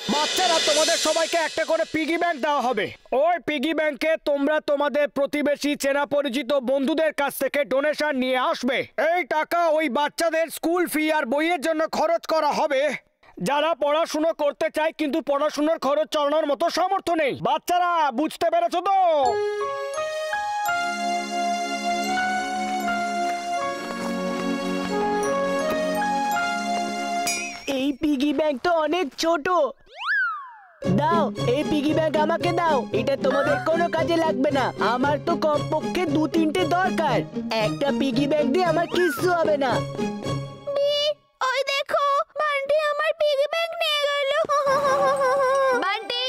বাচ্চারা তোমাদের সবাইকে একটা করে পিগি ব্যাংক দেওয়া হবে। ওই পিগি ব্যাংকে তোমরা তোমাদের প্রতিবেশী, চেনা পরিচিত বন্ধুদের কাছ থেকে ডোনেশন নিয়ে আসবে। এই টাকা ওই বাচ্চাদের স্কুল ফি আর বইয়ের জন্য খরচ করা হবে। যারা পড়াশুনো করতে চায় কিন্তু পড়াশোনার খরচ চালানোর মতো সামর্থ্য নেই। বাচ্চারা বুঝতে পেরেছো তো? এই পিগি ব্যাংক তো অনেক ছোট। দাও, এই পিগি ব্যাংক আমাকে দাও। এটা তোমাদের কোনো কাজে লাগবে না। আমার তো কমপক্ষে 2-3টে দরকার। একটা পিগি ব্যাংক দিয়ে আমার কিচ্ছু হবে না। ওই দেখো, বান্টি আমার পিগি ব্যাংক নিয়ে গেল। বান্টি,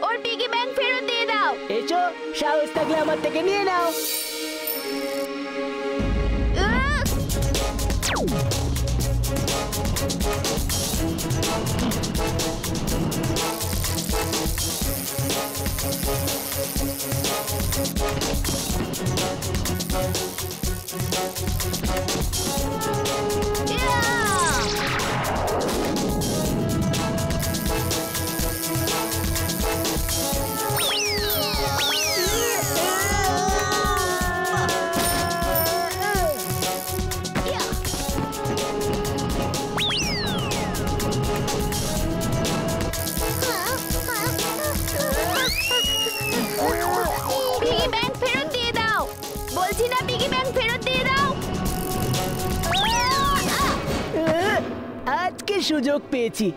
ওর পিগি ব্যাংক ফেরত দিয়ে দাও। এসো, সাহস থাকলে আমার থেকে নিয়ে নাও। সুযোগ পেয়েছি।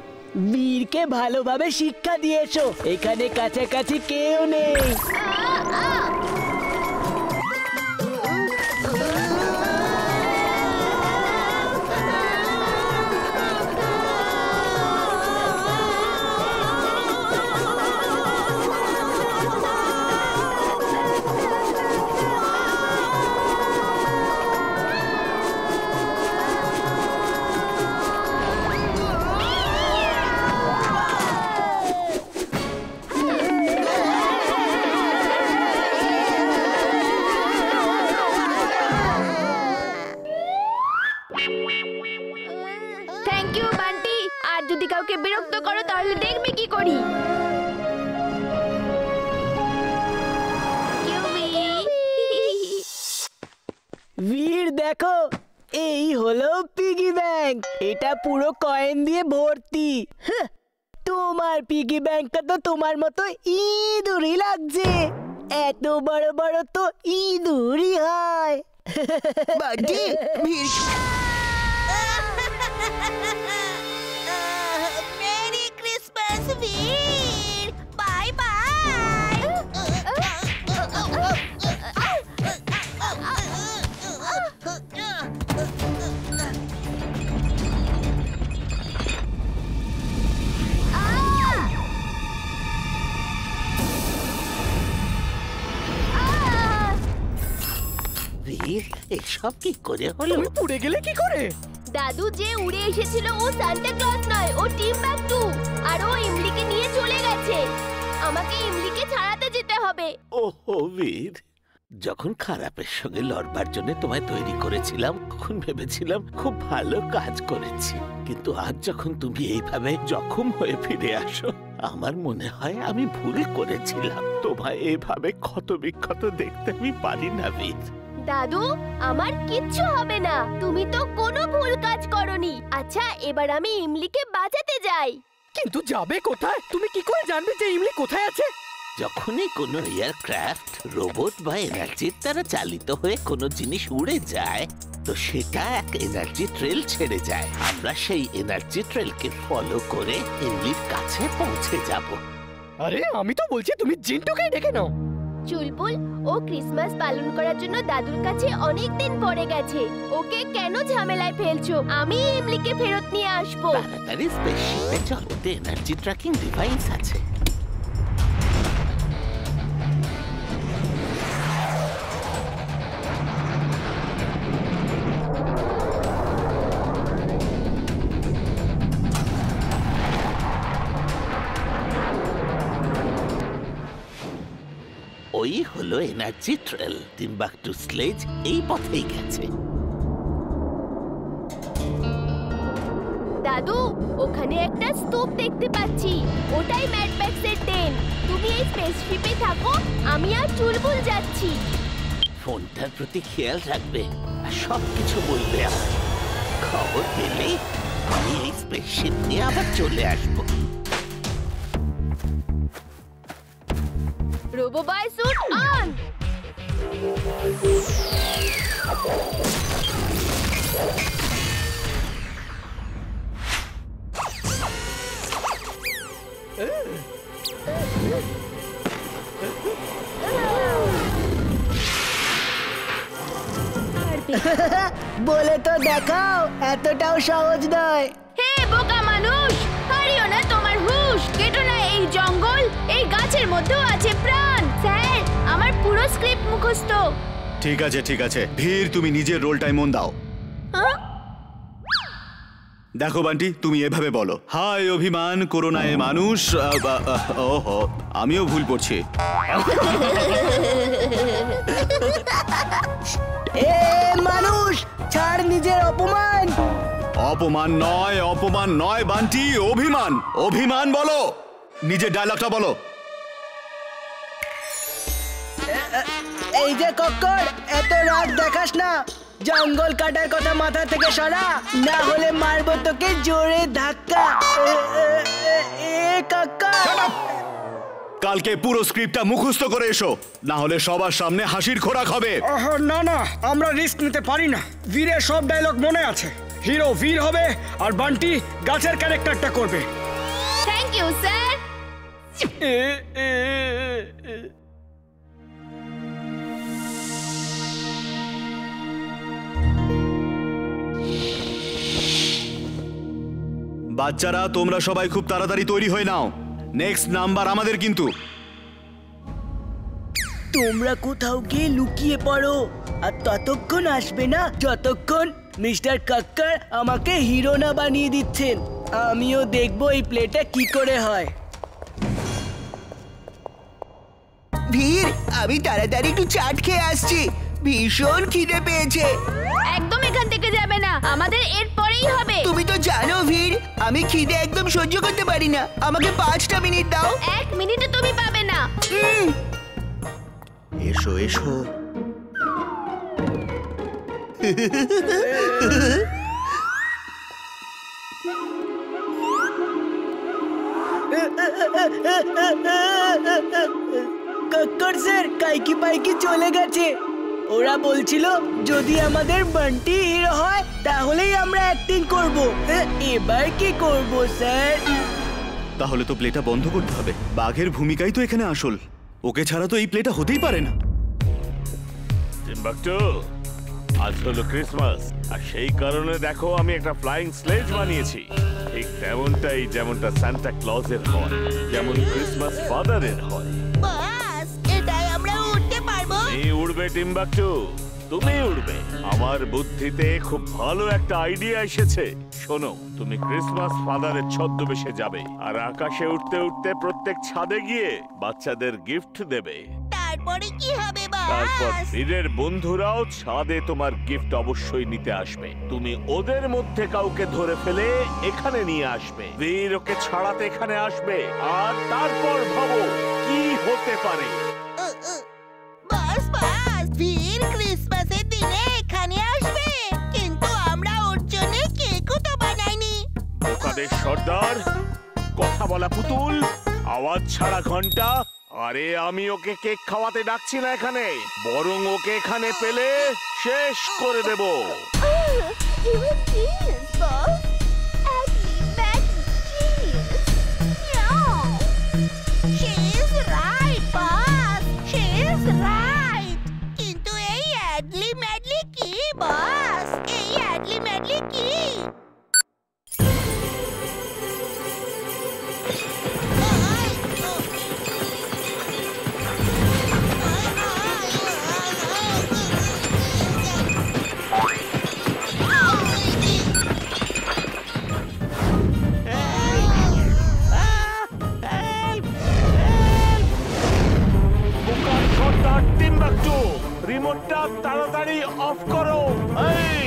বীরকে ভালোভাবে শিক্ষা দিয়ে এসো। এখানে কাছাকাছি কেউ নেই। কাউকে বিরক্ত করো তাহলে দেখবে কি করি। বীর দেখো, এই হলো পিগি ব্যাংক। এটা পুরো কয়েন দিয়ে ভর্তি। তোমার পিগি ব্যাংকটা তো তোমার মতো ইঁদুরই লাগছে। এত বড় বড় তো ইঁদুরই হয়। মেরি ক্রিসমাস বীর, বাই বাই। বীর, এসব কি করে হলো? তুমি পুড়ে গেলে কি করে? দাদু যে উড়ে এসেছিল ও সান্টা ক্লজ নয়, ও টিম্বাকটু। আর ও ইমলিকে নিয়ে চলে গেছে। আমাকে ইমলিকে ছাড়াতে যেতে হবে। ওহো বীর, যখন খারাপের সঙ্গে লড়বার জন্য তোমায় তৈরি করেছিলাম তখন ভেবেছিলাম খুব ভালো কাজ করেছি। কিন্তু আজ যখন তুমি এইভাবে জখম হয়ে ফিরে আসো, আমার মনে হয় আমি ভুল করেছিলাম। তোমায় এইভাবে ক্ষত বিক্ষত দেখতে আমি পারি না বীর। দাদু, আমার কিচ্ছু হবে না। তুমি তো কোনো ভুল কাজ করনি। আচ্ছা, এবার আমি ইমলিকে বাঁচাতে যাই। কিন্তু যাবে কোথায়? তুমি কি করে জানবে যে ইমলি কোথায় আছে? যখনই কোনো এয়ারক্রাফট, রোবট বা এনার্জির দ্বারা চালিত হয়ে কোনো জিনিস উড়ে যায়, তো সেটা এক এনার্জি ট্রেল ছেড়ে যায়। আমরা সেই এনার্জি ট্রেলকে ফলো করে ইমলির কাছে পৌঁছে যাব। আরে আমি তো বলছি তুমি জিন্টুকে ডেকে নাও। চুলবুল, ও ক্রিসমাস পালন করার জন্য দাদুর কাছে অনেক দিন পরে গেছে। ওকে কেন ঝামেলায় ফেলছো? আমি ইমলিকে ফেরত নিয়ে আসবো। তাড়াতাড়ি স্পেসশিপে চলো, এনার্জি ট্র্যাকিং ডিভাইস আছে। ওই হলো এনার্জি ট্রেল। টিম্বাকটু স্লেজ এই পথেই গেছে। দাদু, ওখানে একটা স্তূপ দেখতে পাচ্ছি। ওটা স্পেসশিপে থাকো, আমি আর চুলবুল যাচ্ছি। ফোনটার প্রতি খেয়াল রাখবে আর সবকিছু বলবে আমার। খবর পেলেই আমি এই স্পেসশিপ নিয়ে আবার চলে আসবো। রোবোবাই স্যুট অন। বলে তো দেখাও, এতটাও সহজ নয়। হে বোকা মানুষ, হারিও না তোমার হুঁশ। কেটো না এই জঙ্গল, এই গাছের মধ্যেও আছে প্রাণ। স্যার, আমার পুরো স্ক্রিপ্ট মুখস্থ। ঠিক আছে ঠিক আছে, ভীর তুমি নিজের রোলটাই মন দাও। হ্যাঁ? দেখো বান্টি, তুমি এভাবে বলো, হাই অভিমান, করোনায় মানুষ। ওহো, আমিও ভুল করছি। এ মানুষ, ছাড় নিজের অপমান। অপমান নয় বান্টি, অভিমান। অভিমান বলো, নিজের ডায়লগটা বলো। এই যে কক্কর, এত রাত দেখাস না। জঙ্গল কাটার কথা মাথা থেকে সরা, না হলে মারবো তোকে জোরে ধাক্কা। এ কক্কর, কালকে পুরো স্ক্রিপ্টটা মুখস্থ করে এসো, না হলে সবার সামনে হাসির খোরাক হবে। না না, আমরা রিস্ক নিতে পারি না। বীরের সব ডায়লগ মনে আছে। হিরো বীর হবে আর বান্টি গাছের ক্যারেক্টারটা করবে। Thank you sir. বাচ্চারা, তোমরা সবাই খুব তাড়াতাড়ি তৈরি হয়ে নাও। নেক্সট নাম্বার আমাদের কিন্তু। তোমরা কোথাও গিয়ে লুকিয়ে পড়ো, আর ততক্ষণ আসবে না যতক্ষণ মিস্টার কাক্কার আমাকে হিরো না বানিয়ে দিচ্ছেন। আমিও দেখবো এই প্লেটা কি করে হয়। ভীর, আমি তাড়াতাড়ি একটু চাট খেয়ে আসছি, ভীষণ খিদে পেয়েছে। একদম এখান থেকে যাবে না, আমাদের এর পরেই হবে। তুমি তো জানো ভীর, আমি খিদে একদম সহ্য করতে পারি না। আমাকে 5টা মিনিট দাও। 1 মিনিটে তুমি পাবে না। এসো এসো। কাক্কার স্যার কাইকি পাইকি চলে গেছে। ওরা বলছিল যদি আমাদের বান্টি হিরো হয় তাহলেই আমরা অ্যাক্টিং করব। এবার কি করব স্যার? তাহলে তো প্লেটা বন্ধ করতে হবে। বাঘের ভূমিকাই তো এখানে আসল, ওকে ছাড়া তো এই প্লেটা হতেই পারে না। টিম্বাকটু, আজ হলো ক্রিসমাস, আর সেই কারণে দেখো আমি একটা ফ্লাইং স্লেজ বানিয়েছি। ঠিক তেমনটাই যেমনটা সান্টা ক্লজের হয়, যেমন ক্রিসমাস ফাদারের হয়। বাস, এটাই আমরা উঠতে পারবো। তুমি উড়বে টিম্বাকটু, তুমি উড়বে। আমার বুদ্ধিতে খুব ভালো একটা আইডিয়া এসেছে। শোনো, তুমি ক্রিসমাস ফাদারের ছদ্মবেশে যাবে আর আকাশে উঠতে উঠতে প্রত্যেক ছাদে গিয়ে বাচ্চাদের গিফট দেবে। তারপরে কি হবে তারপর বাস? বীরের বন্ধুরাও ছাদে তোমার গিফট অবশ্যই নিতে আসবে। তুমি ওদের মধ্যে কাউকে ধরে ফেলে এখানে নিয়ে আসবে। বীর ওকে ছাড়াতে এখানে আসবে, আর তারপর ভাবো কি হতে পারে। বাস, ভীর ক্রিসমাসের দিনে এখানে আসবে, কিন্তু আমরা ওর জন্য কেকও তো বানাইনি। বোকাদের সর্দার, কথা বলা পুতুল, আওয়াজ ছাড়া ঘন্টা। আরে আমি ওকে কেক খাওয়াতে ডাকছি না এখানে, বরং ওকে এখানে পেলে শেষ করে দেব। Even this, boss. Back cheese. No. She is right, boss. She is right. কিন্তু এই অ্যাডলি ম্যাডলি কি বস? এই অ্যাডলি ম্যাডলি কি? বোকার সর্দার টিম্বাকটু, রিমোটটা তাড়াতাড়ি অফ করো। এই